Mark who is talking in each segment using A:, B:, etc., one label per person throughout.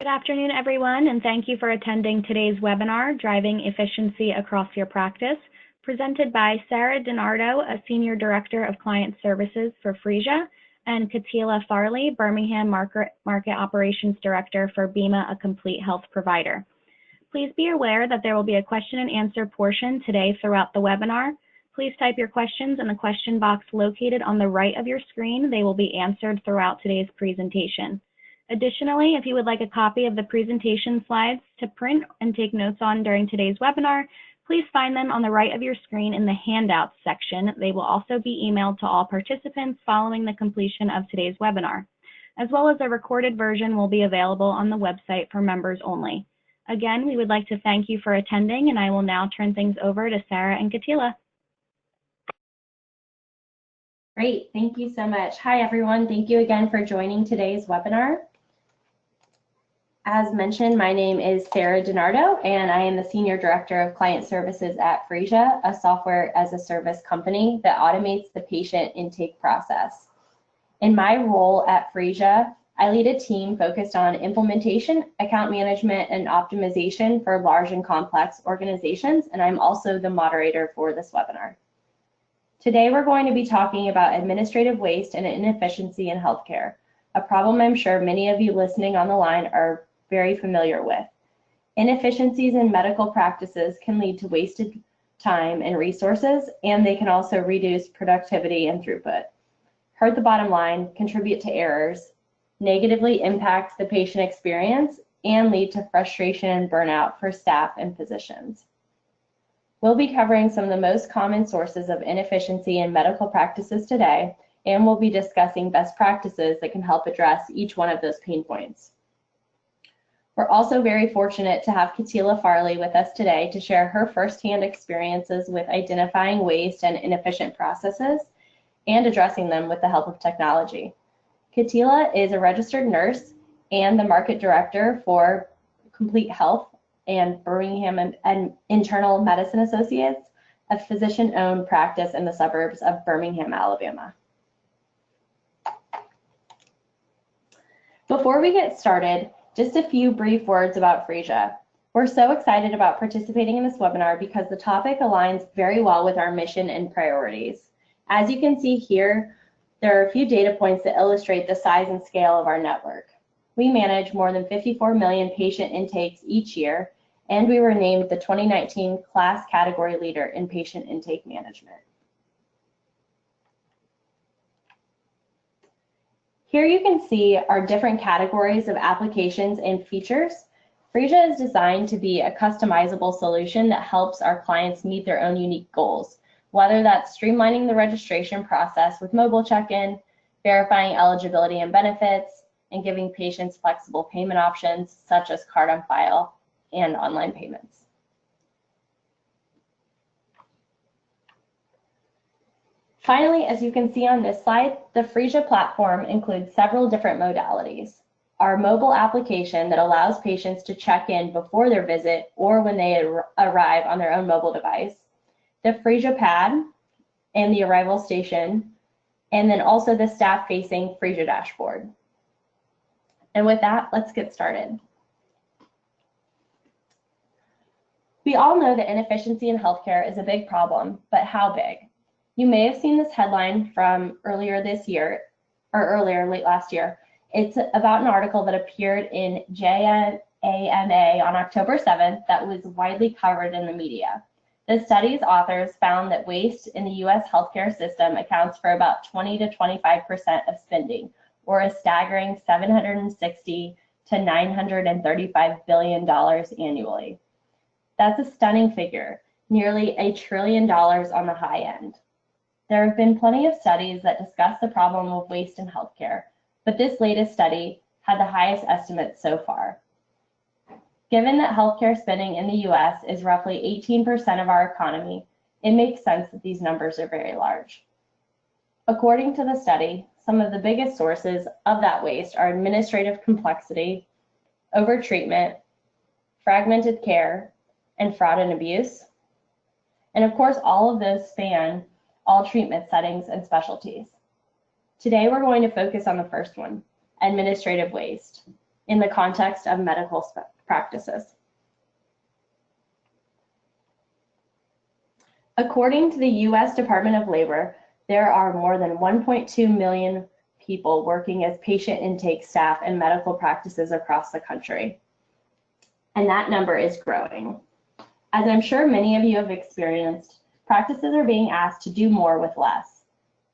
A: Good afternoon, everyone, and thank you for attending today's webinar, Driving Efficiency Across Your Practice, presented by Sarah DiNardo, a Senior Director of Client Services for Phreesia, and Katila Farley, Birmingham Market Operations Director for BIMA, a complete health provider. Please be aware that there will be a question and answer portion today throughout the webinar. Please type your questions in the question box located on the right of your screen. They will be answered throughout today's presentation. Additionally, if you would like a copy of the presentation slides to print and take notes on during today's webinar, please find them on the right of your screen in the handouts section. They will also be emailed to all participants following the completion of today's webinar, as well as a recorded version will be available on the website for members only. Again, we would like to thank you for attending, and I will now turn things over to Sarah and Katila.
B: Great, thank you so much. Hi, everyone. Thank you again for joining today's webinar. As mentioned, my name is Sarah DiNardo, and I am the Senior Director of Client Services at Phreesia, a software as a service company that automates the patient intake process. In my role at Phreesia, I lead a team focused on implementation, account management, and optimization for large and complex organizations, and I'm also the moderator for this webinar. Today, we're going to be talking about administrative waste and inefficiency in healthcare, a problem I'm sure many of you listening on the line are very familiar with. Inefficiencies in medical practices can lead to wasted time and resources, and they can also reduce productivity and throughput, hurt the bottom line, contribute to errors, negatively impact the patient experience, and lead to frustration and burnout for staff and physicians. We'll be covering some of the most common sources of inefficiency in medical practices today, and we'll be discussing best practices that can help address each one of those pain points. We're also very fortunate to have Katila Farley with us today to share her firsthand experiences with identifying waste and inefficient processes and addressing them with the help of technology. Katila is a registered nurse and the market director for Complete Health and Birmingham and Internal Medicine Associates, a physician-owned practice in the suburbs of Birmingham, Alabama. Before we get started, just a few brief words about Phreesia. We're so excited about participating in this webinar because the topic aligns very well with our mission and priorities. As you can see here, there are a few data points that illustrate the size and scale of our network. We manage more than 54 million patient intakes each year, and we were named the 2019 class category leader in patient intake management. Here you can see our different categories of applications and features. Phreesia is designed to be a customizable solution that helps our clients meet their own unique goals, whether that's streamlining the registration process with mobile check-in, verifying eligibility and benefits, and giving patients flexible payment options such as card on file and online payments. Finally, as you can see on this slide, the Phreesia platform includes several different modalities. Our mobile application that allows patients to check in before their visit or when they arrive on their own mobile device, the Phreesia Pad and the arrival station, and then also the staff-facing Phreesia dashboard. And with that, let's get started. We all know that inefficiency in healthcare is a big problem, but how big? You may have seen this headline from earlier this year, or late last year. It's about an article that appeared in JAMA on October 7th that was widely covered in the media. The study's authors found that waste in the US healthcare system accounts for about 20 to 25% of spending, or a staggering $760 to $935 billion annually. That's a stunning figure, nearly $1 trillion on the high end. There have been plenty of studies that discuss the problem of waste in healthcare, but this latest study had the highest estimates so far. Given that healthcare spending in the US is roughly 18% of our economy, it makes sense that these numbers are very large. According to the study, some of the biggest sources of that waste are administrative complexity, overtreatment, fragmented care, and fraud and abuse. And of course, all of those span all treatment settings and specialties. Today, we're going to focus on the first one, administrative waste. in the context of medical practices. According to the U.S. Department of Labor, there are more than 1.2 million people working as patient intake staff in medical practices across the country. And that number is growing. As I'm sure many of you have experienced, practices are being asked to do more with less.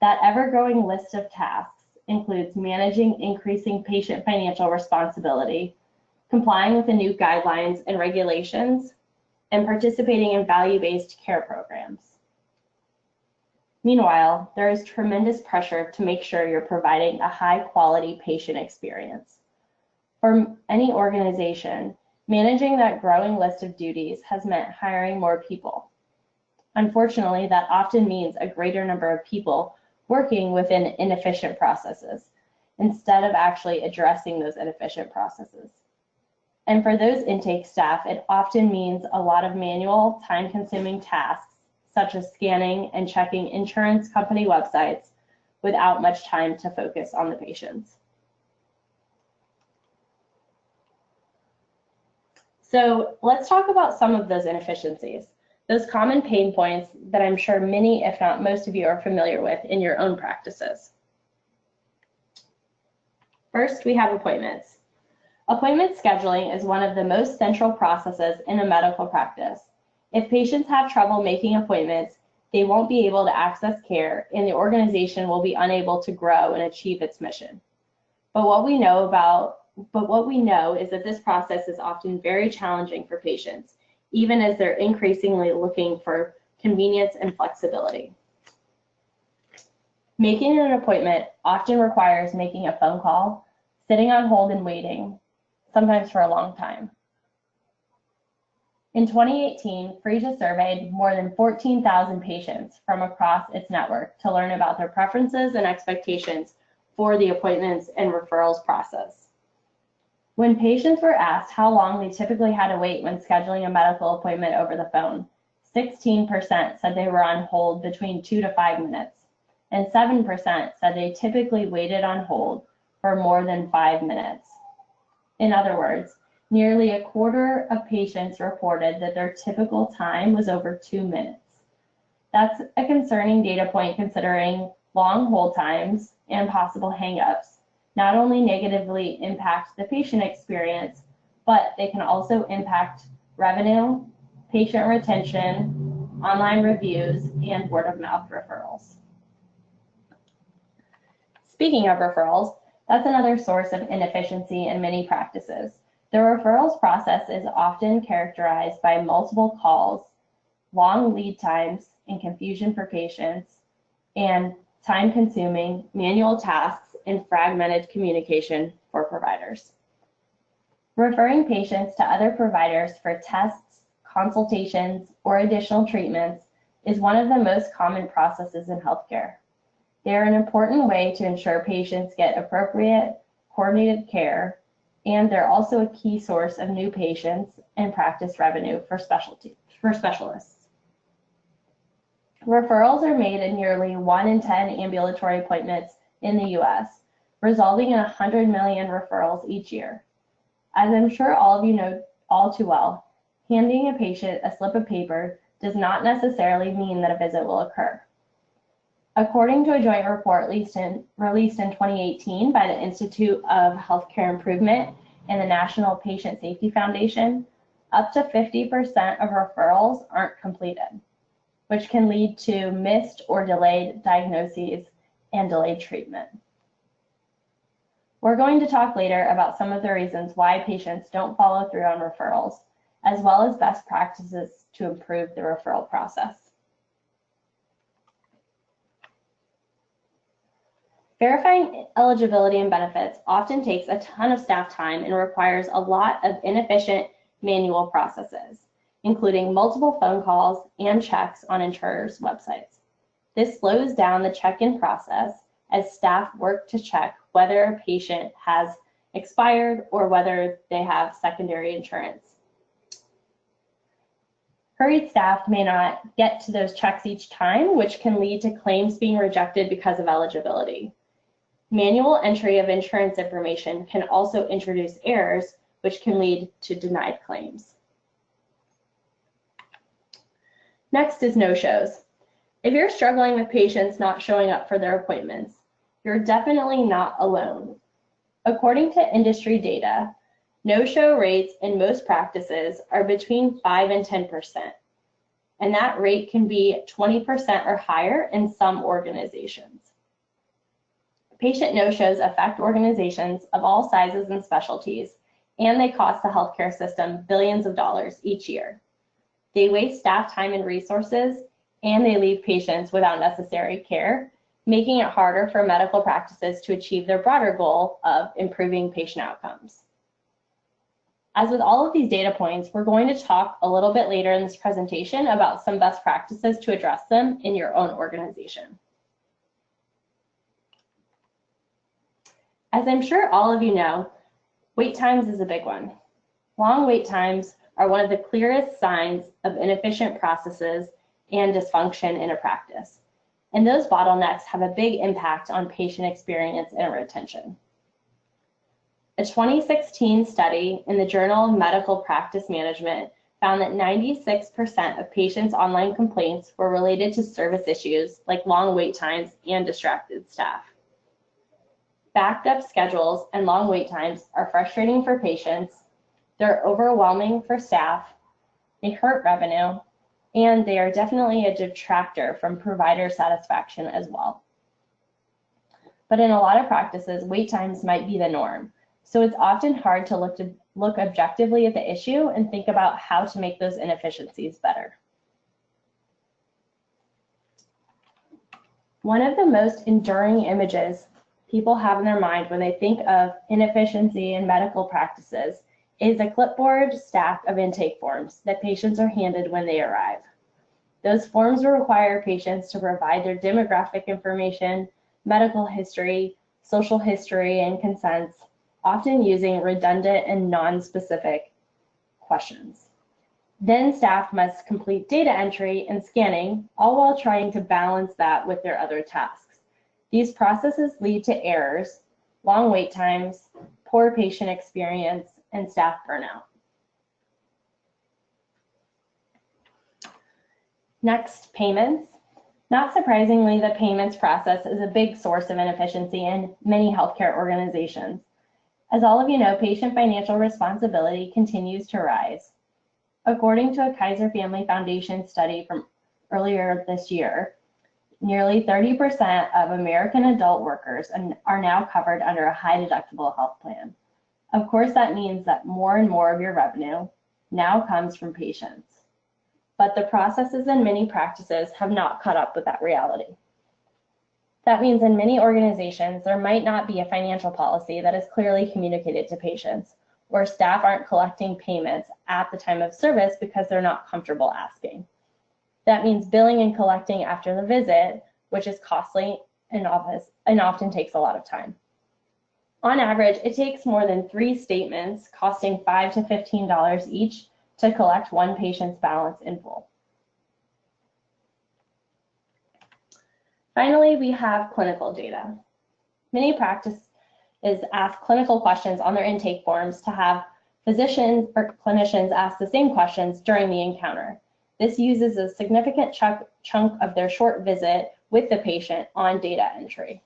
B: That ever-growing list of tasks includes managing increasing patient financial responsibility, complying with the new guidelines and regulations, and participating in value-based care programs. Meanwhile, there is tremendous pressure to make sure you're providing a high-quality patient experience. For any organization, managing that growing list of duties has meant hiring more people. Unfortunately, that often means a greater number of people working within inefficient processes instead of actually addressing those inefficient processes. And for those intake staff, it often means a lot of manual, time-consuming tasks, such as scanning and checking insurance company websites without much time to focus on the patients. So let's talk about some of those inefficiencies, those common pain points that I'm sure many, if not most of you, are familiar with in your own practices. First, we have appointments. Appointment scheduling is one of the most central processes in a medical practice. If patients have trouble making appointments, they won't be able to access care, and the organization will be unable to grow and achieve its mission. But what we know is that this process is often very challenging for patients, even as they're increasingly looking for convenience and flexibility. Making an appointment often requires making a phone call, sitting on hold and waiting, sometimes for a long time. In 2018, Phreesia surveyed more than 14,000 patients from across its network to learn about their preferences and expectations for the appointments and referrals process. When patients were asked how long they typically had to wait when scheduling a medical appointment over the phone, 16% said they were on hold between 2 to 5 minutes, and 7% said they typically waited on hold for more than 5 minutes. In other words, nearly a quarter of patients reported that their typical time was over 2 minutes. That's a concerning data point considering long hold times and possible hangups not only negatively impact the patient experience, but they can also impact revenue, patient retention, online reviews, and word-of-mouth referrals. Speaking of referrals, that's another source of inefficiency in many practices. The referrals process is often characterized by multiple calls, long lead times, and confusion for patients, and time-consuming manual tasks and fragmented communication for providers. Referring patients to other providers for tests, consultations, or additional treatments is one of the most common processes in healthcare. They are an important way to ensure patients get appropriate, coordinated care, and they're also a key source of new patients and practice revenue for specialists. Referrals are made in nearly 1 in 10 ambulatory appointments in the US, resulting in 100 million referrals each year. As I'm sure all of you know all too well, handing a patient a slip of paper does not necessarily mean that a visit will occur. According to a joint report released in 2018 by the Institute of Healthcare Improvement and the National Patient Safety Foundation, up to 50% of referrals aren't completed, which can lead to missed or delayed diagnoses and delayed treatment. We're going to talk later about some of the reasons why patients don't follow through on referrals, as well as best practices to improve the referral process. Verifying eligibility and benefits often takes a ton of staff time and requires a lot of inefficient manual processes, including multiple phone calls and checks on insurers' websites. This slows down the check-in process as staff work to check whether a patient has expired or whether they have secondary insurance. Hurried staff may not get to those checks each time, which can lead to claims being rejected because of eligibility. Manual entry of insurance information can also introduce errors, which can lead to denied claims. Next is no-shows. If you're struggling with patients not showing up for their appointments, you're definitely not alone. According to industry data, no-show rates in most practices are between 5 and 10%, and that rate can be 20% or higher in some organizations. Patient no-shows affect organizations of all sizes and specialties, and they cost the healthcare system billions of dollars each year. They waste staff time and resources, and they leave patients without necessary care, making it harder for medical practices to achieve their broader goal of improving patient outcomes. As with all of these data points, we're going to talk a little bit later in this presentation about some best practices to address them in your own organization. As I'm sure all of you know, wait times is a big one. Long wait times are one of the clearest signs of inefficient processes and dysfunction in a practice, and those bottlenecks have a big impact on patient experience and retention. A 2016 study in the Journal of Medical Practice Management found that 96% of patients' online complaints were related to service issues like long wait times and distracted staff. Backed up schedules and long wait times are frustrating for patients, they're overwhelming for staff, they hurt revenue, and they are definitely a detractor from provider satisfaction as well. But in a lot of practices, wait times might be the norm. So it's often hard to look objectively at the issue and think about how to make those inefficiencies better. One of the most enduring images people have in their mind when they think of inefficiency in medical practices is a clipboard stack of intake forms that patients are handed when they arrive. Those forms will require patients to provide their demographic information, medical history, social history, and consents, often using redundant and non-specific questions. Then staff must complete data entry and scanning, all while trying to balance that with their other tasks. These processes lead to errors, long wait times, poor patient experience, and staff burnout. Next, payments. Not surprisingly, the payments process is a big source of inefficiency in many healthcare organizations. As all of you know, patient financial responsibility continues to rise. According to a Kaiser Family Foundation study from earlier this year, nearly 30% of American adult workers are now covered under a high deductible health plan. Of course, that means that more and more of your revenue now comes from patients. But the processes in many practices have not caught up with that reality. That means in many organizations, there might not be a financial policy that is clearly communicated to patients, or staff aren't collecting payments at the time of service because they're not comfortable asking. That means billing and collecting after the visit, which is costly and often takes a lot of time. On average, it takes more than 3 statements costing $5 to $15 each to collect one patient's balance in full. Finally, we have clinical data. Many practices ask clinical questions on their intake forms to have physicians or clinicians ask the same questions during the encounter. This uses a significant chunk of their short visit with the patient on data entry.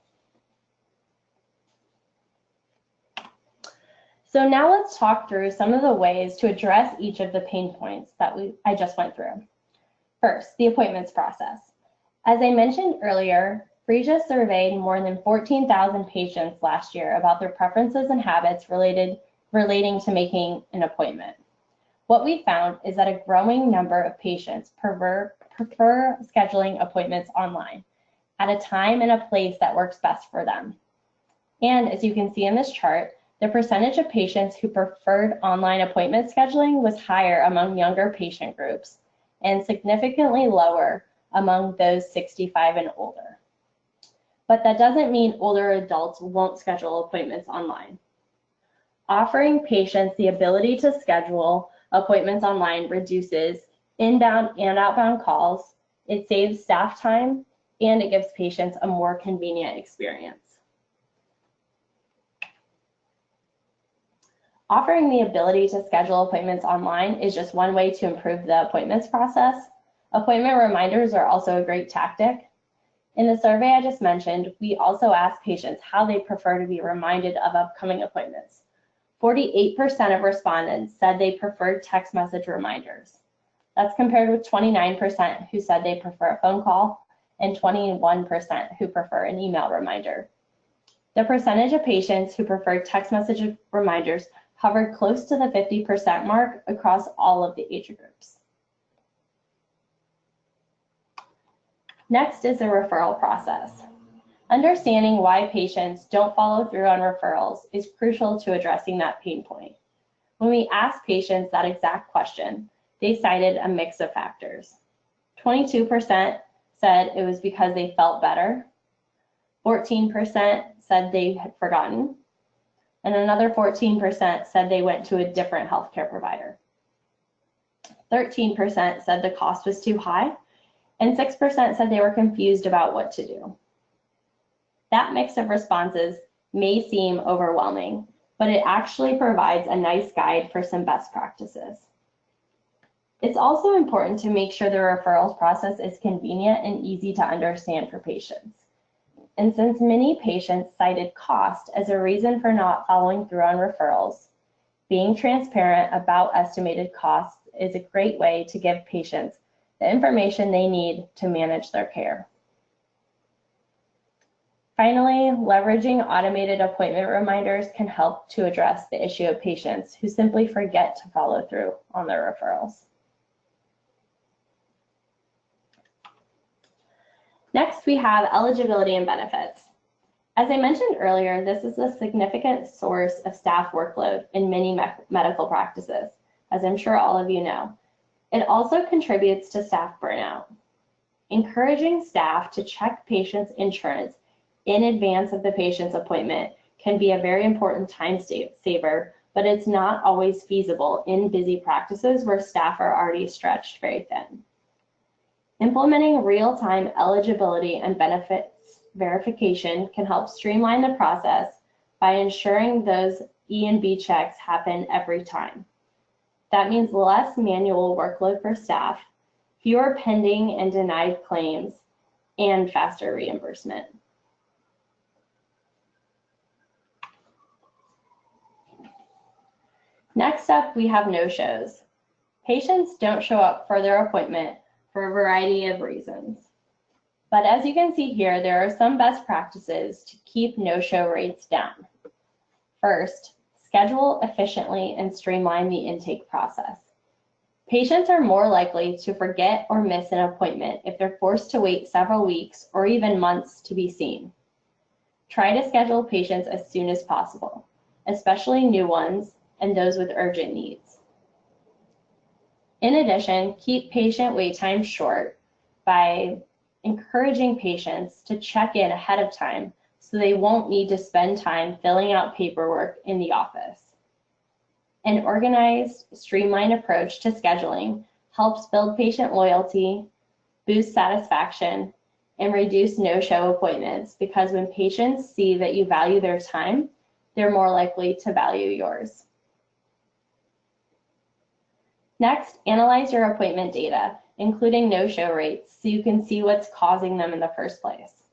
B: So now let's talk through some of the ways to address each of the pain points that I just went through. First, the appointments process. As I mentioned earlier, Phreesia surveyed more than 14,000 patients last year about their preferences and habits relating to making an appointment. What we found is that a growing number of patients prefer scheduling appointments online at a time and a place that works best for them. And as you can see in this chart, the percentage of patients who preferred online appointment scheduling was higher among younger patient groups and significantly lower among those 65 and older. But that doesn't mean older adults won't schedule appointments online. Offering patients the ability to schedule appointments online reduces inbound and outbound calls, it saves staff time, and it gives patients a more convenient experience. Offering the ability to schedule appointments online is just one way to improve the appointments process. Appointment reminders are also a great tactic. In the survey I just mentioned, we also asked patients how they prefer to be reminded of upcoming appointments. 48% of respondents said they preferred text message reminders. That's compared with 29% who said they prefer a phone call and 21% who prefer an email reminder. The percentage of patients who prefer text message reminders hovered close to the 50% mark across all of the age groups. Next is the referral process. Understanding why patients don't follow through on referrals is crucial to addressing that pain point. When we asked patients that exact question, they cited a mix of factors. 22% said it was because they felt better, 14% said they had forgotten, and another 14% said they went to a different healthcare provider. 13% said the cost was too high, and 6% said they were confused about what to do. That mix of responses may seem overwhelming, but it actually provides a nice guide for some best practices. It's also important to make sure the referrals process is convenient and easy to understand for patients. And since many patients cited cost as a reason for not following through on referrals, being transparent about estimated costs is a great way to give patients the information they need to manage their care. Finally, leveraging automated appointment reminders can help to address the issue of patients who simply forget to follow through on their referrals. Next, we have eligibility and benefits. As I mentioned earlier, this is a significant source of staff workload in many medical practices, as I'm sure all of you know. It also contributes to staff burnout. Encouraging staff to check patients' insurance in advance of the patient's appointment can be a very important time saver, but it's not always feasible in busy practices where staff are already stretched very thin. Implementing real-time eligibility and benefits verification can help streamline the process by ensuring those E and B checks happen every time. That means less manual workload for staff, fewer pending and denied claims, and faster reimbursement. Next up, we have no-shows. Patients don't show up for their appointment for a variety of reasons. But as you can see here, there are some best practices to keep no-show rates down. First, schedule efficiently and streamline the intake process. Patients are more likely to forget or miss an appointment if they're forced to wait several weeks or even months to be seen. Try to schedule patients as soon as possible, especially new ones and those with urgent needs. In addition, keep patient wait times short by encouraging patients to check in ahead of time so they won't need to spend time filling out paperwork in the office. An organized, streamlined approach to scheduling helps build patient loyalty, boost satisfaction, and reduce no-show appointments because when patients see that you value their time, they're more likely to value yours. Next, analyze your appointment data, including no-show rates, so you can see what's causing them in the first place.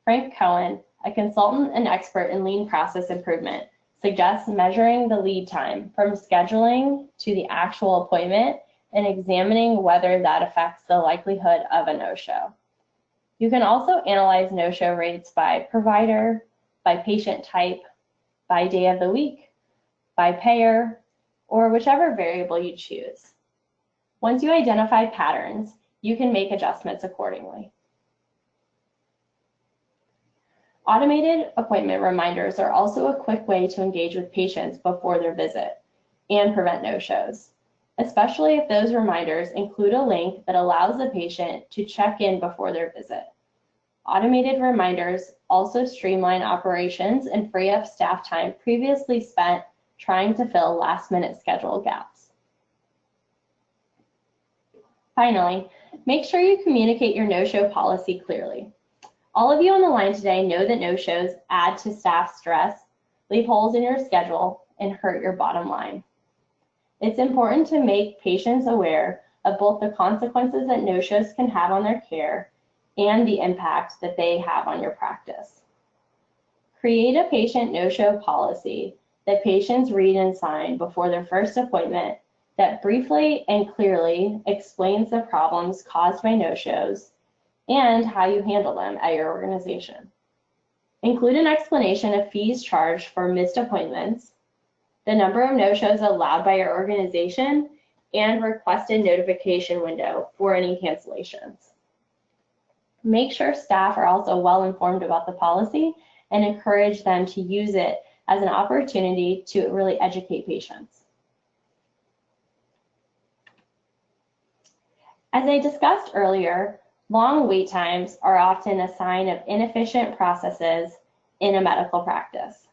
B: Frank Cohen, a consultant and expert in lean process improvement, suggests measuring the lead time from scheduling to the actual appointment and examining whether that affects the likelihood of a no-show. You can also analyze no-show rates by provider, by patient type, by day of the week, by payer, or whichever variable you choose. Once you identify patterns, you can make adjustments accordingly. Automated appointment reminders are also a quick way to engage with patients before their visit and prevent no-shows, especially if those reminders include a link that allows the patient to check in before their visit. Automated reminders also streamline operations and free up staff time previously spent trying to fill last-minute schedule gaps. Finally, make sure you communicate your no-show policy clearly. All of you on the line today know that no-shows add to staff stress, leave holes in your schedule, and hurt your bottom line. It's important to make patients aware of both the consequences that no-shows can have on their care and the impact that they have on your practice. Create a patient no-show policy that patients read and sign before their first appointment that briefly and clearly explains the problems caused by no-shows and how you handle them at your organization. Include an explanation of fees charged for missed appointments, the number of no-shows allowed by your organization, and requested notification window for any cancellations. Make sure staff are also well informed about the policy and encourage them to use it as an opportunity to really educate patients. As I discussed earlier, long wait times are often a sign of inefficient processes in a medical practice.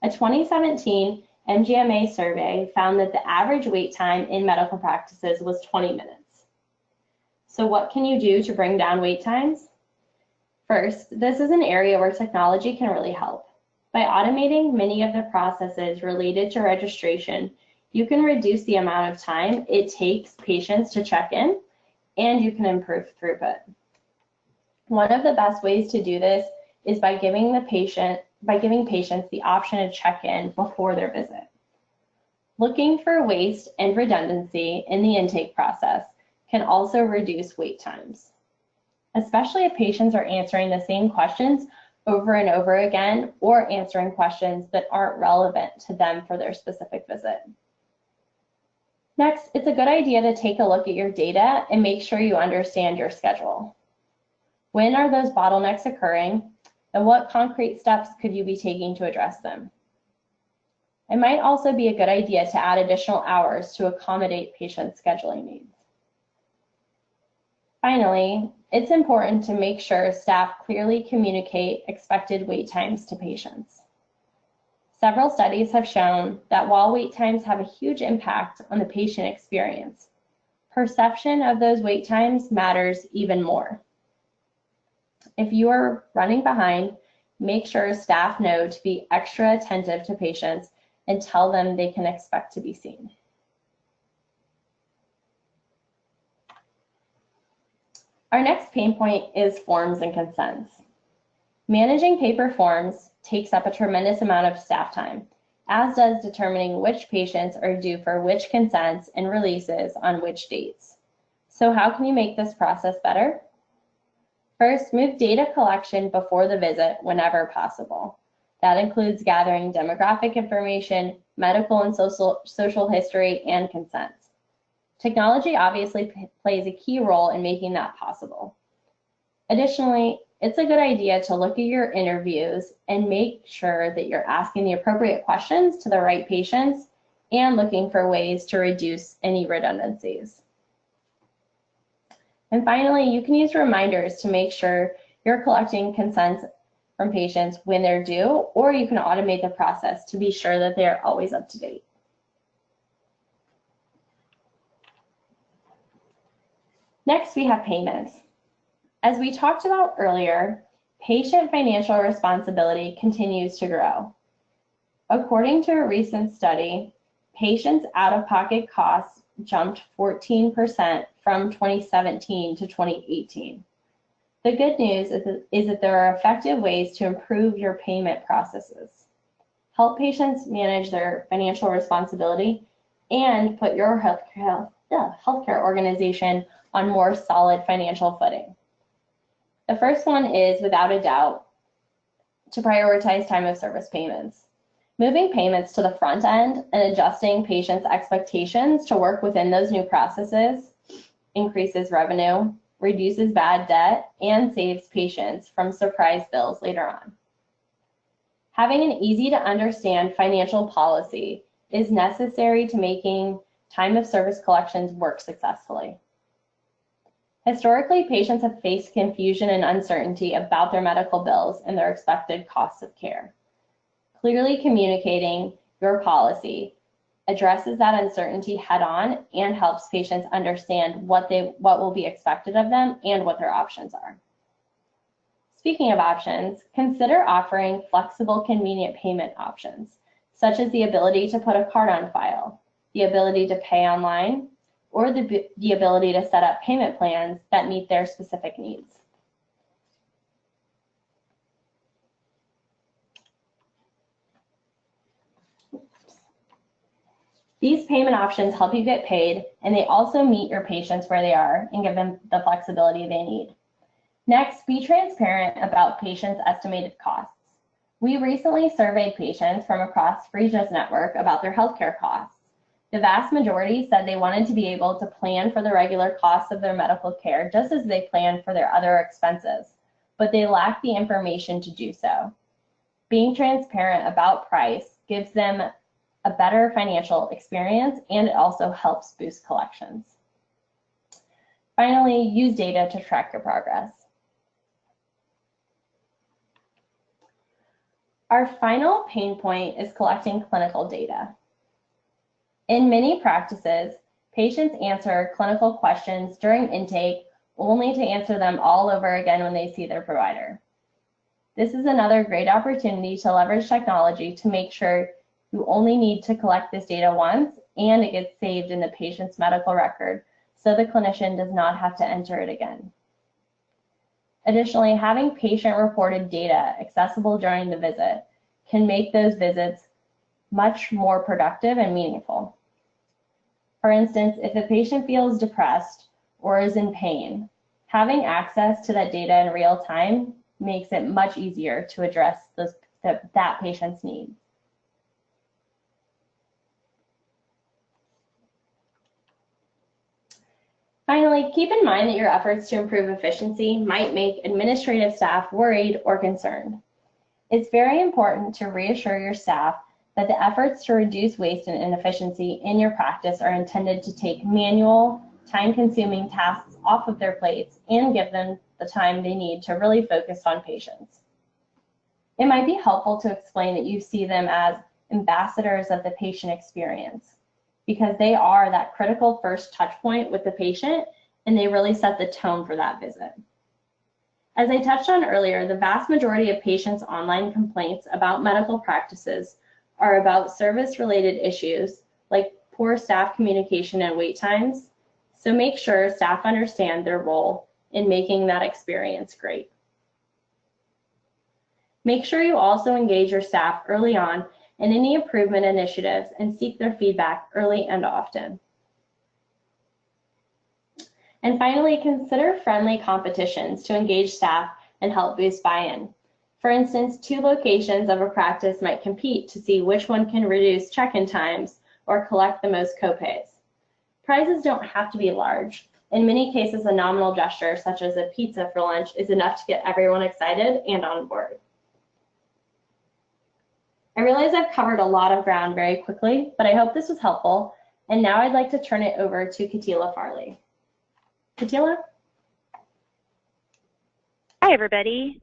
B: A 2017 MGMA survey found that the average wait time in medical practices was 20 minutes. So what can you do to bring down wait times? First, this is an area where technology can really help. By automating many of the processes related to registration, you can reduce the amount of time it takes patients to check in, and you can improve throughput. One of the best ways to do this is by giving patients the option to check in before their visit. Looking for waste and redundancy in the intake process can also reduce wait times, especially if patients are answering the same questions over and over again or answering questions that aren't relevant to them for their specific visit. Next, it's a good idea to take a look at your data and make sure you understand your schedule. When are those bottlenecks occurring, and what concrete steps could you be taking to address them? It might also be a good idea to add additional hours to accommodate patient scheduling needs. Finally, it's important to make sure staff clearly communicate expected wait times to patients. Several studies have shown that while wait times have a huge impact on the patient experience, perception of those wait times matters even more. If you are running behind, make sure staff know to be extra attentive to patients and tell them they can expect to be seen. Our next pain point is forms and consents. Managing paper forms takes up a tremendous amount of staff time, as does determining which patients are due for which consents and releases on which dates. So how can you make this process better? First, move data collection before the visit whenever possible. That includes gathering demographic information, medical and social history, and consents. Technology obviously plays a key role in making that possible. Additionally, it's a good idea to look at your interviews and make sure that you're asking the appropriate questions to the right patients and looking for ways to reduce any redundancies. And finally, you can use reminders to make sure you're collecting consents from patients when they're due, or you can automate the process to be sure that they're always up to date. Next, we have payments. As we talked about earlier, patient financial responsibility continues to grow. According to a recent study, patients' out-of-pocket costs jumped 14% from 2017 to 2018. The good news is that there are effective ways to improve your payment processes, help patients manage their financial responsibility, and put your healthcare organization on more solid financial footing. The first one is, without a doubt, to prioritize time of service payments. Moving payments to the front end and adjusting patients' expectations to work within those new processes increases revenue, reduces bad debt, and saves patients from surprise bills later on. Having an easy-to-understand financial policy is necessary to making time of service collections work successfully. Historically, patients have faced confusion and uncertainty about their medical bills and their expected costs of care. Clearly communicating your policy addresses that uncertainty head-on and helps patients understand what will be expected of them and what their options are. Speaking of options, consider offering flexible, convenient payment options, such as the ability to put a card on file, the ability to pay online, or the ability to set up payment plans that meet their specific needs. These payment options help you get paid, and they also meet your patients where they are and give them the flexibility they need. Next, be transparent about patients' estimated costs. We recently surveyed patients from across Phreesia's network about their healthcare costs. The vast majority said they wanted to be able to plan for the regular costs of their medical care just as they plan for their other expenses, but they lack the information to do so. Being transparent about price gives them a better financial experience, and it also helps boost collections. Finally, use data to track your progress. Our final pain point is collecting clinical data. In many practices, patients answer clinical questions during intake only to answer them all over again when they see their provider. This is another great opportunity to leverage technology to make sure you only need to collect this data once and it gets saved in the patient's medical record so the clinician does not have to enter it again. Additionally, having patient-reported data accessible during the visit can make those visits much more productive and meaningful. For instance, if a patient feels depressed or is in pain, having access to that data in real time makes it much easier to address that patient's needs. Finally, keep in mind that your efforts to improve efficiency might make administrative staff worried or concerned. It's very important to reassure your staff that the efforts to reduce waste and inefficiency in your practice are intended to take manual, time-consuming tasks off of their plates and give them the time they need to really focus on patients. It might be helpful to explain that you see them as ambassadors of the patient experience, because they are that critical first touch point with the patient, and they really set the tone for that visit. As I touched on earlier, the vast majority of patients' online complaints about medical practices are about service-related issues like poor staff communication and wait times, so make sure staff understand their role in making that experience great. Make sure you also engage your staff early on in any improvement initiatives and seek their feedback early and often. And finally, consider friendly competitions to engage staff and help boost buy-in. For instance, 2 locations of a practice might compete to see which one can reduce check-in times or collect the most copays. Prizes don't have to be large. In many cases, a nominal gesture, such as a pizza for lunch, is enough to get everyone excited and on board. I realize I've covered a lot of ground very quickly, but I hope this was helpful. And now I'd like to turn it over to Katila Farley. Katila?
C: Hi, everybody.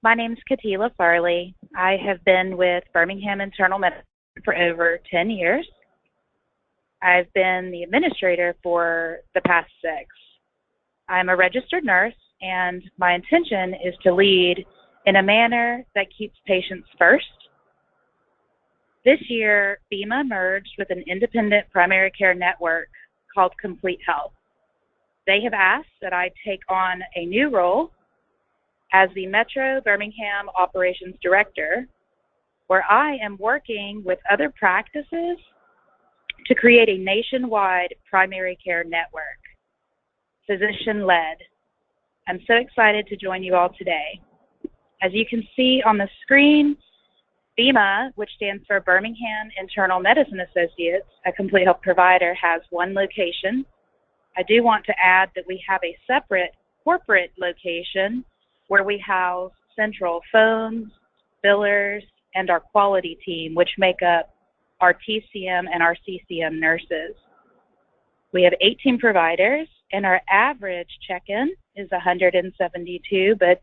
C: My name's Katila Farley. I have been with Birmingham Internal Medicine for over 10 years. I've been the administrator for the past 6. I'm a registered nurse, and my intention is to lead in a manner that keeps patients first. This year, BIMA merged with an independent primary care network called Complete Health. They have asked that I take on a new role as the Metro Birmingham Operations Director, where I am working with other practices to create a nationwide primary care network, physician-led. I'm so excited to join you all today. As you can see on the screen, BIMA, which stands for Birmingham Internal Medicine Associates, a complete health provider, has 1 location. I do want to add that we have a separate corporate location where we house central phones, billers, and our quality team, which make up our TCM and our CCM nurses. We have 18 providers, and our average check-in is 172, but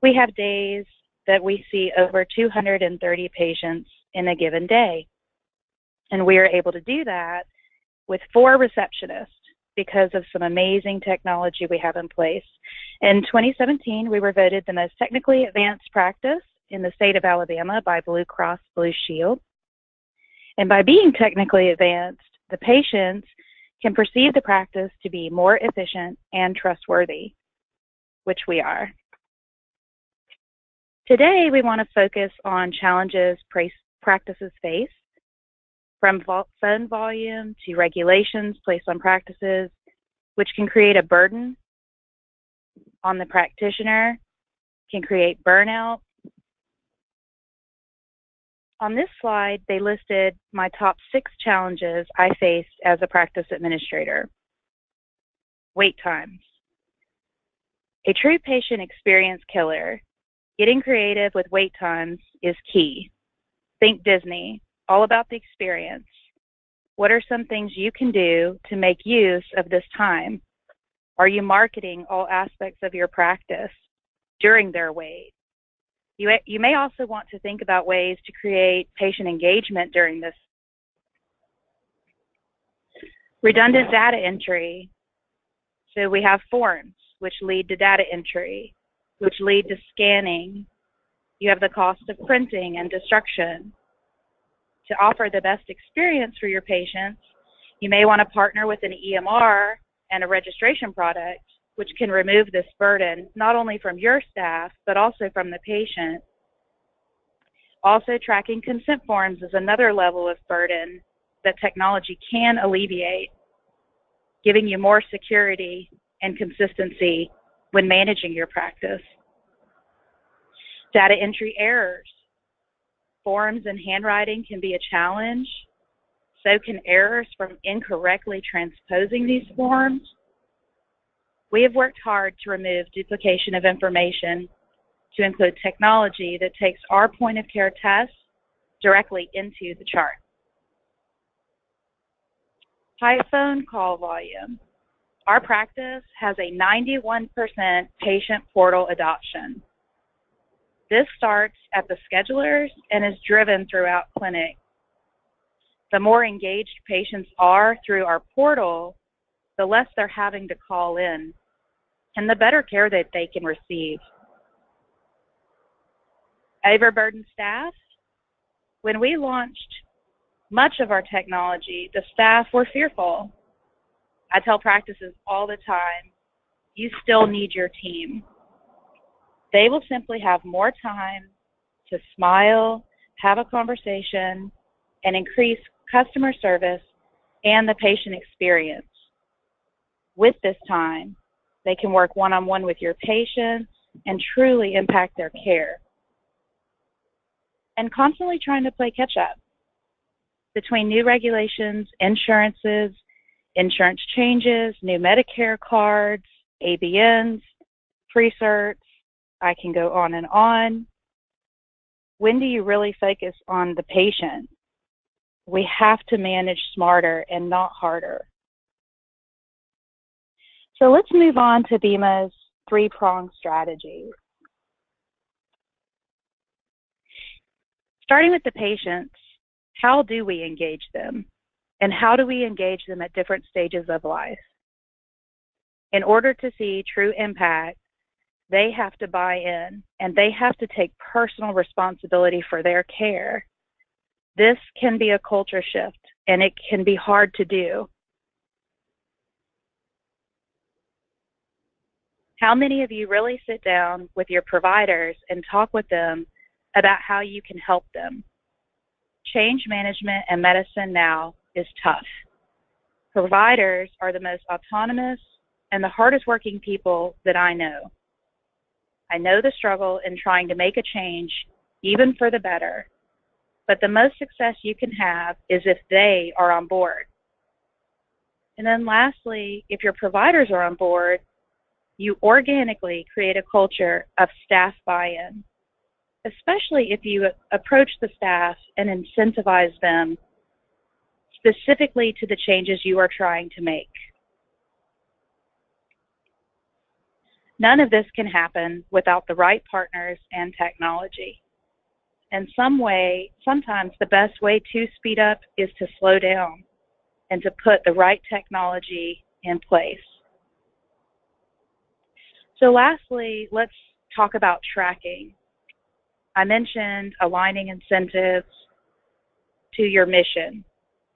C: we have days that we see over 230 patients in a given day. And we are able to do that with 4 receptionists because of some amazing technology we have in place. In 2017, we were voted the most technically advanced practice in the state of Alabama by Blue Cross Blue Shield. And by being technically advanced, the patients can perceive the practice to be more efficient and trustworthy, which we are. Today, we want to focus on challenges practices face, from phone volume to regulations placed on practices, which can create a burden on the practitioner, can create burnout. On this slide, they listed my top 6 challenges I faced as a practice administrator. Wait times. A true patient experience killer. Getting creative with wait times is key. Think Disney, all about the experience. What are some things you can do to make use of this time? Are you marketing all aspects of your practice during their wait? You may also want to think about ways to create patient engagement during this. Redundant data entry. So we have forms, which lead to data entry, which lead to scanning. You have the cost of printing and destruction. To offer the best experience for your patients, you may want to partner with an EMR and a registration product, which can remove this burden, not only from your staff, but also from the patient. Also, tracking consent forms is another level of burden that technology can alleviate, giving you more security and consistency when managing your practice. Data entry errors. Forms and handwriting can be a challenge. So can errors from incorrectly transposing these forms. We have worked hard to remove duplication of information to include technology that takes our point of care tests directly into the chart. High phone call volume. Our practice has a 91% patient portal adoption. This starts at the schedulers and is driven throughout clinic. The more engaged patients are through our portal, the less they're having to call in, and the better care that they can receive. Overburdened staff. When we launched much of our technology, the staff were fearful. I tell practices all the time, you still need your team. They will simply have more time to smile, have a conversation, and increase customer service and the patient experience. With this time, they can work one-on-one with your patients and truly impact their care. And constantly trying to play catch-up between new regulations, insurances, insurance changes, new Medicare cards, ABNs, pre-certs. I can go on and on. When do you really focus on the patient? We have to manage smarter and not harder. So let's move on to BIMA's 3-pronged strategy. Starting with the patients, how do we engage them? And how do we engage them at different stages of life? In order to see true impact, they have to buy in and they have to take personal responsibility for their care. This can be a culture shift and it can be hard to do. How many of you really sit down with your providers and talk with them about how you can help them? Change management and medicine now is tough. Providers are the most autonomous and the hardest working people that I know. I know the struggle in trying to make a change, even for the better, but the most success you can have is if they are on board. And then lastly, if your providers are on board, you organically create a culture of staff buy-in, especially if you approach the staff and incentivize them specifically to the changes you are trying to make. None of this can happen without the right partners and technology. In some way, sometimes the best way to speed up is to slow down and to put the right technology in place. So lastly, let's talk about tracking. I mentioned aligning incentives to your mission,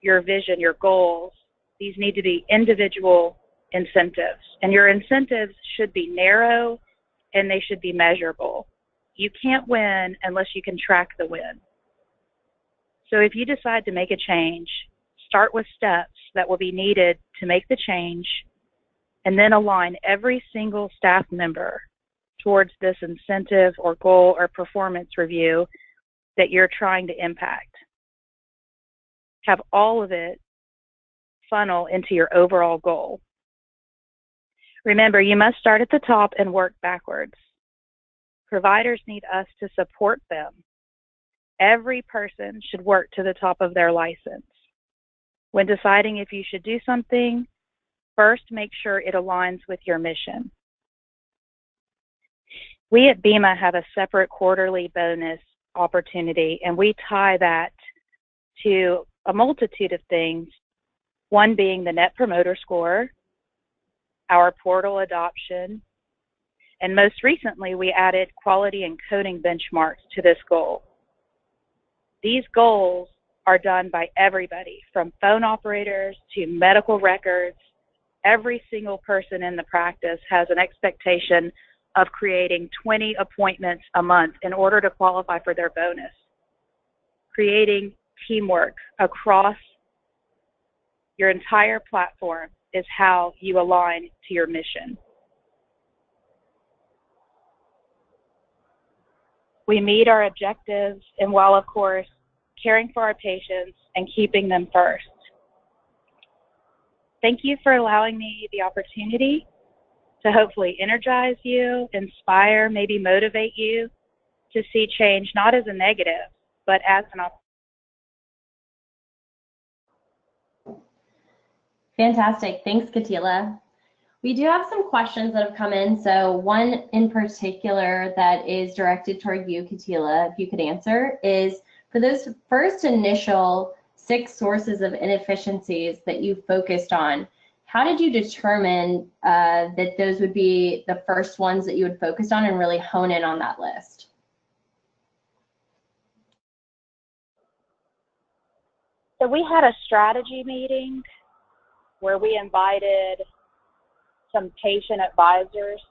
C: your vision, your goals. These need to be individual incentives, and your incentives should be narrow and they should be measurable. You can't win unless you can track the win. So if you decide to make a change, start with steps that will be needed to make the change, and then align every single staff member towards this incentive or goal or performance review that you're trying to impact. Have all of it funnel into your overall goal. Remember, you must start at the top and work backwards. Providers need us to support them. Every person should work to the top of their license. When deciding if you should do something, first make sure it aligns with your mission. We at BEMA have a separate quarterly bonus opportunity, and we tie that to a multitude of things, one being the Net Promoter Score, our portal adoption, and most recently we added quality and coding benchmarks to this goal. These goals are done by everybody, from phone operators to medical records. Every single person in the practice has an expectation of creating 20 appointments a month in order to qualify for their bonus. Creating teamwork across your entire platform is how you align to your mission. We meet our objectives, and while, of course, caring for our patients and keeping them first. Thank you for allowing me the opportunity to hopefully energize you, inspire, maybe motivate you to see change not as a negative, but as an opportunity.
B: Fantastic. Thanks, Katila. We do have some questions that have come in. So one in particular that is directed toward you, Katila, if you could answer, is for those first initial 6 sources of inefficiencies that you focused on, how did you determine that those would be the first ones that you would focus on and really hone in on that list?
C: So we had a strategy meeting where we invited some patient advisors.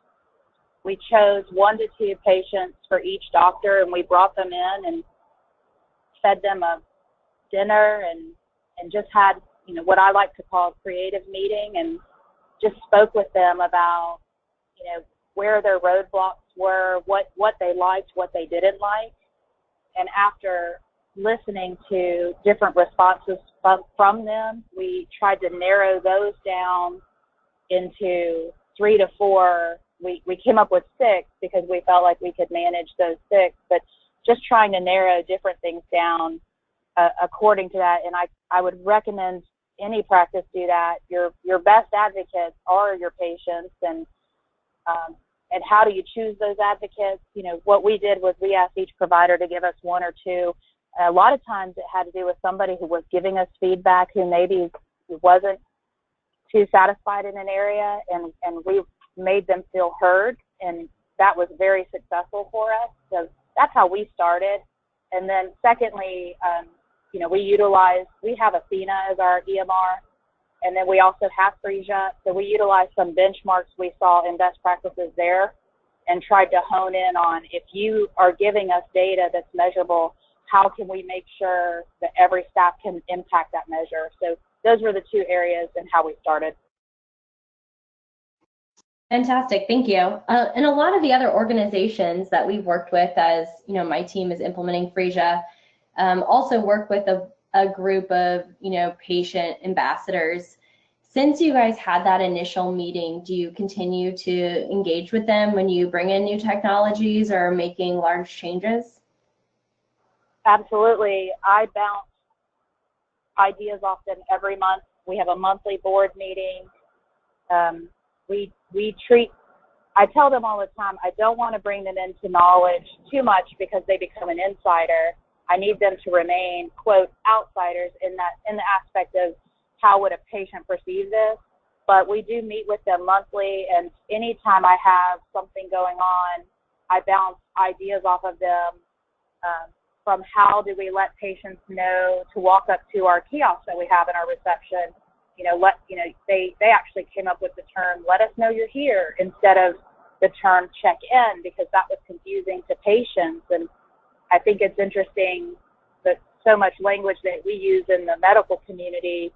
C: We chose 1 to 2 patients for each doctor, and we brought them in and fed them a dinner and just had, you know, what I like to call a creative meeting, and just spoke with them about, you know, where their roadblocks were, what they liked, what they didn't like. And after listening to different responses from them, we tried to narrow those down into 3 to 4. We came up with 6 because we felt like we could manage those 6, but just trying to narrow different things down according to that. And I would recommend any practice do that. Your best advocates are your patients, and how do you choose those advocates? You know, what we did was we asked each provider to give us 1 or 2. A lot of times it had to do with somebody who was giving us feedback who maybe wasn't too satisfied in an area, and we made them feel heard, and that was very successful for us. So that's how we started. And then secondly, you know, we have Athena as our EMR, and then we also have Phreesia. So we utilized some benchmarks we saw in best practices there and tried to hone in on, if you are giving us data that's measurable, how can we make sure that every staff can impact that measure? So those were the 2 areas and how we started.
B: Fantastic, thank you. And a lot of the other organizations that we've worked with, as you know, my team is implementing Phreesia, also work with a group of, you know, patient ambassadors. Since you guys had that initial meeting, do you continue to engage with them when you bring in new technologies or making large changes?
C: Absolutely. I bounce ideas off them every month. We have a monthly board meeting. I tell them all the time, I don't want to bring them into knowledge too much because they become an insider. I need them to remain, quote, outsiders in the aspect of how would a patient perceive this. but we do meet with them monthly, and anytime I have something going on, I bounce ideas off of them, from how do we let patients know to walk up to our kiosks that we have in our reception. They actually came up with the term, let us know you're here, instead of the term check in, because that was confusing to patients. And I think it's interesting that so much language that we use in the medical community,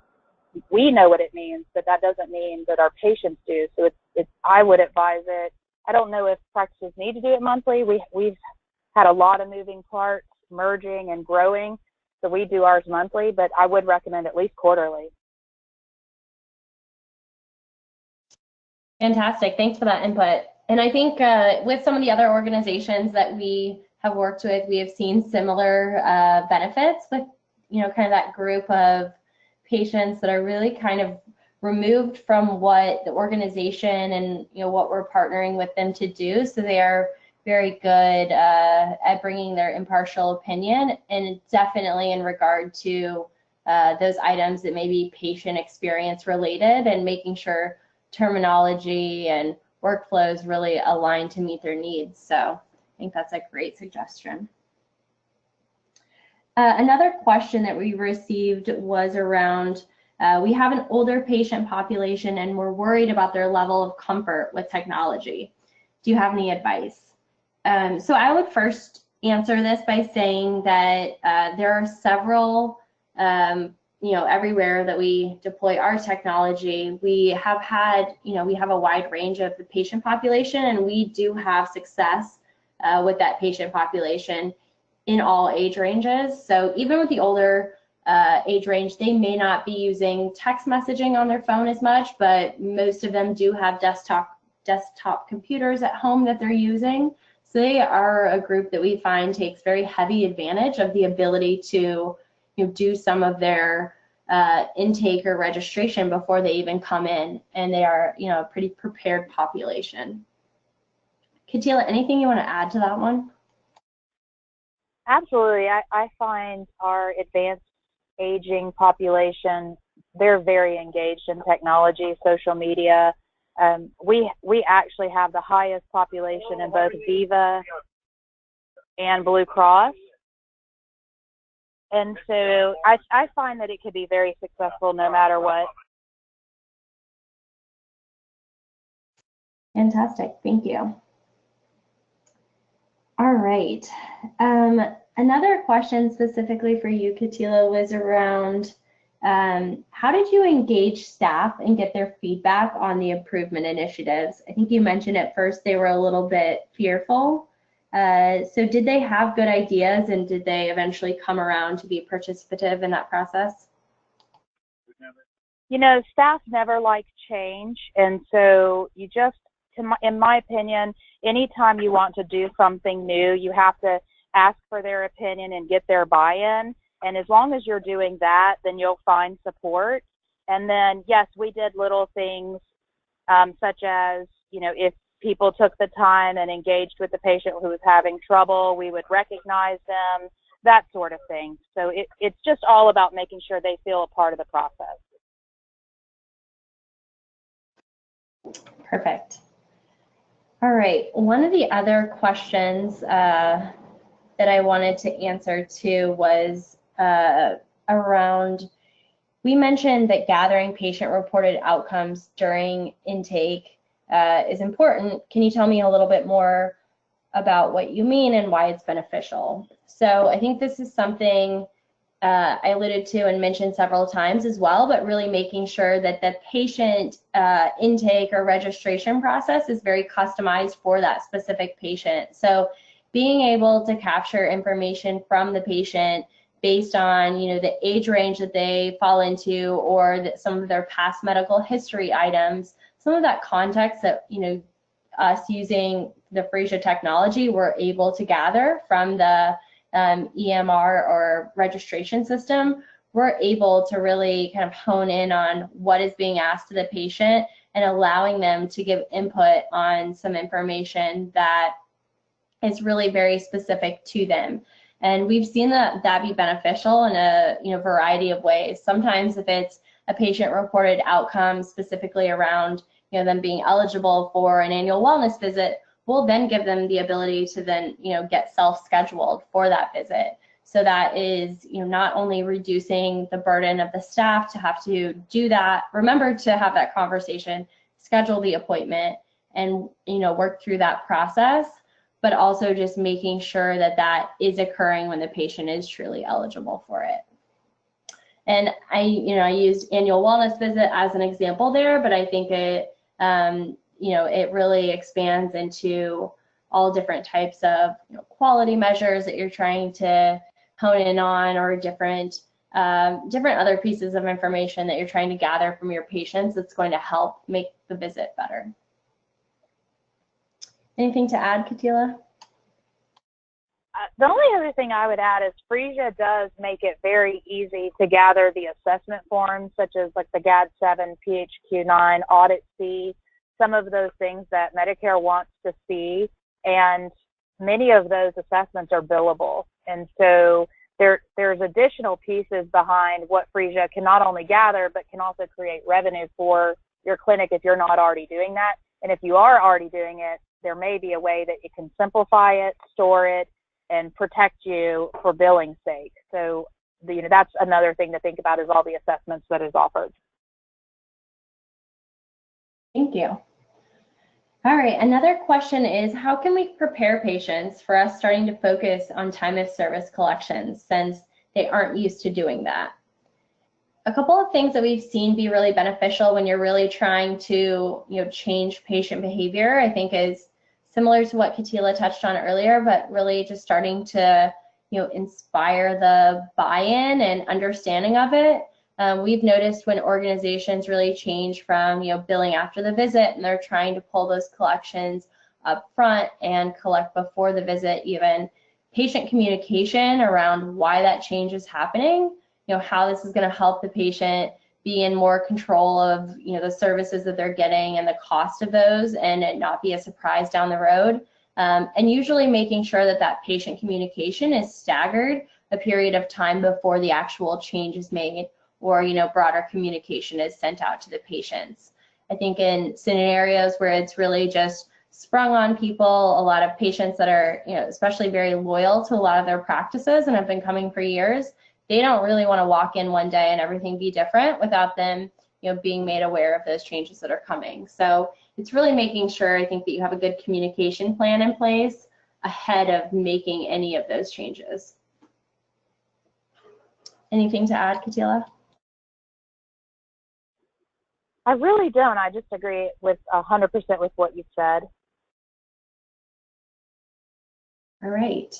C: we know what it means, but that doesn't mean that our patients do. So I would advise it. I don't know if practices need to do it monthly. We've had a lot of moving parts, merging and growing, so we do ours monthly, but I would recommend at least quarterly.
B: Fantastic. Thanks for that input. And I think with some of the other organizations that we have worked with, we have seen similar benefits with, kind of that group of patients that are really kind of removed from what the organization and, what we're partnering with them to do. So they are very good at bringing their impartial opinion, and definitely in regard to those items that may be patient experience related, and making sure terminology and workflows really align to meet their needs. So I think that's a great suggestion. Another question that we received was around, we have an older patient population and we're worried about their level of comfort with technology. Do you have any advice? So I would first answer this by saying that there are several, everywhere that we deploy our technology, we have had, we have a wide range of the patient population, and we do have success with that patient population in all age ranges. So even with the older age range, they may not be using text messaging on their phone as much, but most of them do have desktop computers at home that they're using. So they are a group that we find takes very heavy advantage of the ability to do some of their intake or registration before they even come in, and they are a pretty prepared population. Katila, anything you want to add to that one?
C: Absolutely. I find our advanced aging population, they're very engaged in technology, social media. We actually have the highest population in both Viva and Blue Cross. And so I find that it could be very successful no matter what.
B: Fantastic. Thank you. All right. Another question specifically for you, Katila, was around how did you engage staff and get their feedback on the improvement initiatives? I think you mentioned at first they were a little bit fearful. So did they have good ideas, and did they eventually come around to be participative in that process?
C: Staff never like change, and so you just, in my opinion, anytime you want to do something new, you have to ask for their opinion and get their buy-in. And as long as you're doing that, then you'll find support. And then, yes, we did little things such as, if people took the time and engaged with the patient who was having trouble, we would recognize them, that sort of thing. So it's just all about making sure they feel a part of the process.
B: Perfect. All right. One of the other questions that I wanted to answer too was around, we mentioned that gathering patient-reported outcomes during intake is important. Can you tell me a little bit more about what you mean and why it's beneficial? So I think this is something I alluded to and mentioned several times as well, but really making sure that the patient intake or registration process is very customized for that specific patient. So being able to capture information from the patient based on the age range that they fall into, or that some of their past medical history items, some of that context that us using the Phreesia technology we're able to gather from the EMR or registration system, we're able to really kind of hone in on what is being asked of the patient and allowing them to give input on some information that is really very specific to them. And we've seen that be beneficial in a variety of ways. Sometimes if it's a patient-reported outcome specifically around them being eligible for an annual wellness visit, we'll then give them the ability to then get self-scheduled for that visit. So that is not only reducing the burden of the staff to have to do that, remember to have that conversation, schedule the appointment, and work through that process, but also just making sure that that is occurring when the patient is truly eligible for it. And I used annual wellness visit as an example there, but I think it it really expands into all different types of quality measures that you're trying to hone in on, or different other pieces of information that you're trying to gather from your patients that's going to help make the visit better. Anything to add, Katila?
C: The only other thing I would add is Phreesia does make it very easy to gather the assessment forms, such as like the GAD-7, PHQ-9, Audit C, some of those things that Medicare wants to see, and many of those assessments are billable. And so there's additional pieces behind what Phreesia can not only gather, but can also create revenue for your clinic if you're not already doing that. And if you are already doing it, there may be a way that you can simplify it, store it, and protect you for billing sake. So that's another thing to think about, is all the assessments that is offered.
B: Thank you. All right, another question is, how can we prepare patients for us starting to focus on time of service collections, since they aren't used to doing that? A couple of things that we've seen be really beneficial when you're really trying to change patient behavior, I think, is similar to what Katila touched on earlier, but really just starting to inspire the buy-in and understanding of it. We've noticed when organizations really change from billing after the visit, and they're trying to pull those collections up front and collect before the visit, even patient communication around why that change is happening, how this is going to help the patient be in more control of the services that they're getting and the cost of those, and it not be a surprise down the road. And usually making sure that that patient communication is staggered a period of time before the actual change is made, or broader communication is sent out to the patients. I think in scenarios where it's really just sprung on people, a lot of patients that are especially very loyal to a lot of their practices and have been coming for years, they don't really want to walk in one day and everything be different without them being made aware of those changes that are coming. So it's really making sure, I think, that you have a good communication plan in place ahead of making any of those changes. Anything to add, Katila?
C: I really don't. I just agree with 100% with what you said.
B: All right.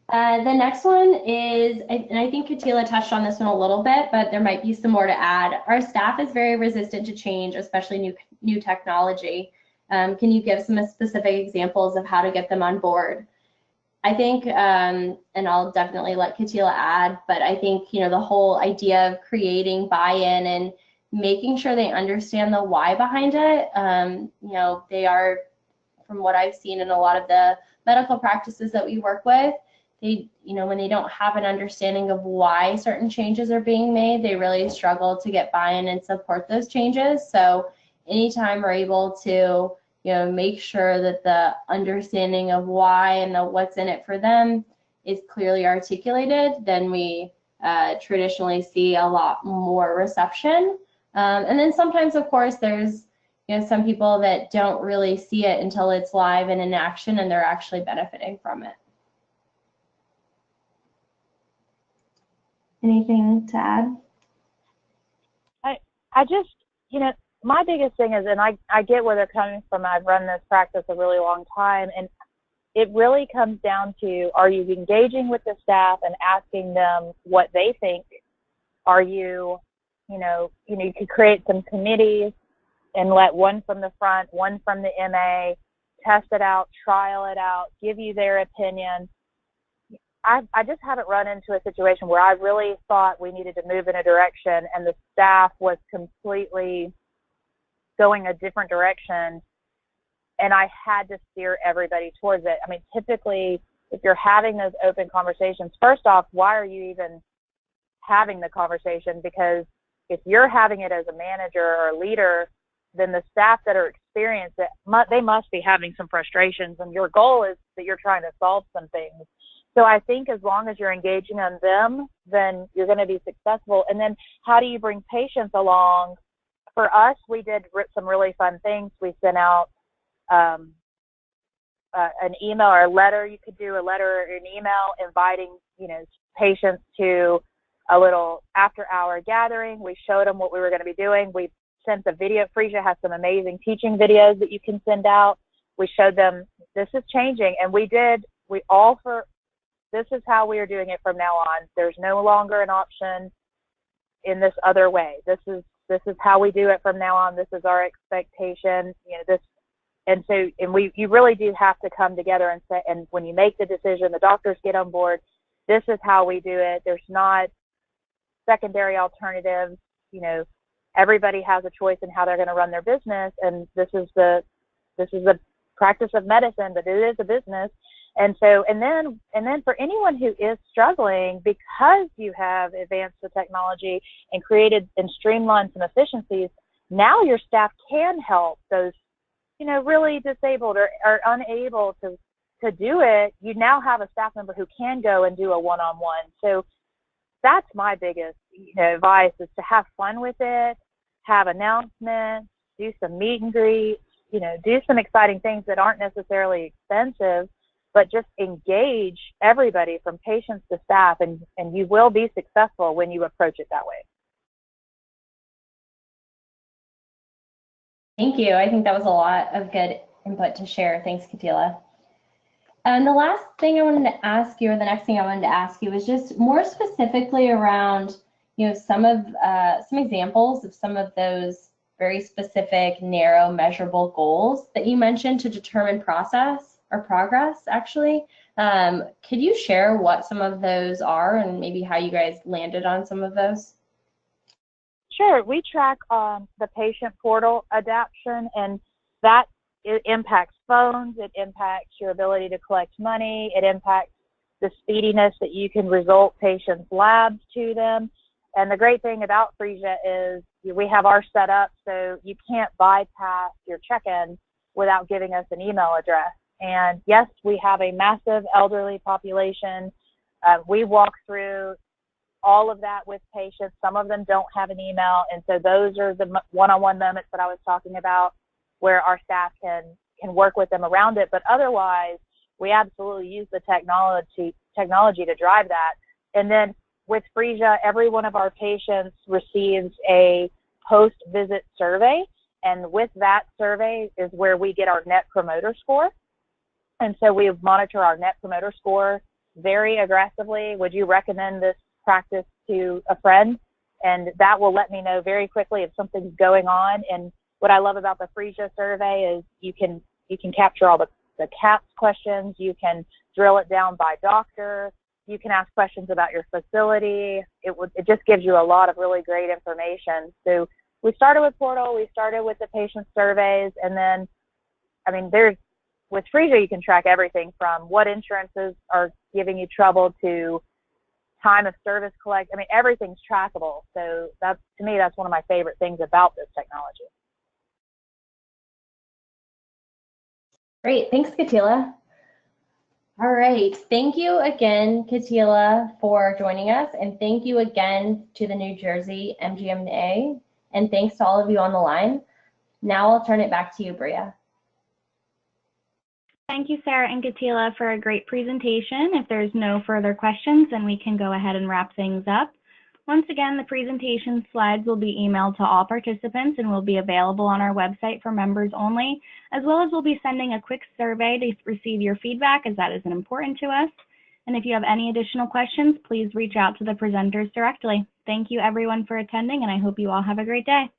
B: The next one is, and I think Katila touched on this one a little bit, but there might be some more to add. Our staff is very resistant to change, especially new technology. Can you give some specific examples of how to get them on board? I think, and I'll definitely let Katila add, but I think, the whole idea of creating buy-in and making sure they understand the why behind it. They are, from what I've seen in a lot of the medical practices that we work with, when they don't have an understanding of why certain changes are being made, they really struggle to get buy-in and support those changes. So anytime we're able to, make sure that the understanding of why and the what's in it for them is clearly articulated, then we traditionally see a lot more reception. And then sometimes, of course, there's some people that don't really see it until it's live and in action and they're actually benefiting from it. Anything to add?
C: I just, my biggest thing is, and I get where they're coming from. I've run this practice a really long time, and it really comes down to, are you engaging with the staff and asking them what they think? Are you, you could create some committees and let one from the front, one from the MA, test it out, trial it out, give you their opinion. I just haven't run into a situation where I really thought we needed to move in a direction and the staff was completely going a different direction, and I had to steer everybody towards it. I mean, typically, if you're having those open conversations, first off, why are you even having the conversation? Because if you're having it as a manager or a leader, then the staff that are experienced, they must be having some frustrations, and your goal is that you're trying to solve some things. So I think as long as you're engaging on them, then you're going to be successful. And then how do you bring patients along? For us, we did some really fun things. We sent out an email or a letter. You could do a letter or an email inviting, patients to a little after-hour gathering. We showed them what we were going to be doing. We sent the video. Phreesia has some amazing teaching videos that you can send out. We showed them this is changing, and this is how we are doing it from now on. There's no longer an option in this other way. This is how we do it from now on. This is our expectation. You really do have to come together and say, and when you make the decision, the doctors get on board. This is how we do it. There's not secondary alternatives. Everybody has a choice in how they're going to run their business, and this is the practice of medicine, but it is a business. And then for anyone who is struggling, because you have advanced the technology and created and streamlined some efficiencies, now your staff can help those, really disabled or unable to do it. You now have a staff member who can go and do a one-on-one. So that's my biggest, advice, is to have fun with it, have announcements, do some meet and greets, do some exciting things that aren't necessarily expensive, but just engage everybody from patients to staff, and you will be successful when you approach it that way.
B: Thank you. I think that was a lot of good input to share. Thanks, Katila. And the last thing I wanted to ask you, or the next thing I wanted to ask you, was just more specifically around, some examples of some of those very specific, narrow, measurable goals that you mentioned to determine progress, actually. Could you share what some of those are and maybe how you guys landed on some of those?
C: Sure. We track the patient portal adoption, and that it impacts phones, it impacts your ability to collect money, it impacts the speediness that you can result patients' labs to them. And the great thing about Phreesia is we have our set up so you can't bypass your check-in without giving us an email address. And yes, we have a massive elderly population. We walk through all of that with patients. Some of them don't have an email, and so those are the one-on-one moments that I was talking about where our staff can work with them around it. But otherwise, we absolutely use the technology to drive that. And then with Phreesia, every one of our patients receives a post-visit survey, and with that survey is where we get our Net Promoter Score. And so we monitor our Net Promoter Score very aggressively. Would you recommend this practice to a friend? And that will let me know very quickly if something's going on. And what I love about the Phreesia survey is you can capture all the CAHPS questions. You can drill it down by doctor. You can ask questions about your facility. It just gives you a lot of really great information. So we started with Portal. We started with the patient surveys, and then, with Phreesia, you can track everything from what insurances are giving you trouble to time of service collect. Everything's trackable. So to me, that's one of my favorite things about this technology.
B: Great. Thanks, Katila. All right. Thank you again, Katila, for joining us. And thank you again to the New Jersey MGMA. And thanks to all of you on the line. Now I'll turn it back to you, Bria.
A: Thank you, Sarah and Katila, for a great presentation. If there's no further questions, then we can go ahead and wrap things up. Once again, the presentation slides will be emailed to all participants and will be available on our website for members only, as well as we'll be sending a quick survey to receive your feedback, as that is important to us. And if you have any additional questions, please reach out to the presenters directly. Thank you, everyone, for attending, and I hope you all have a great day.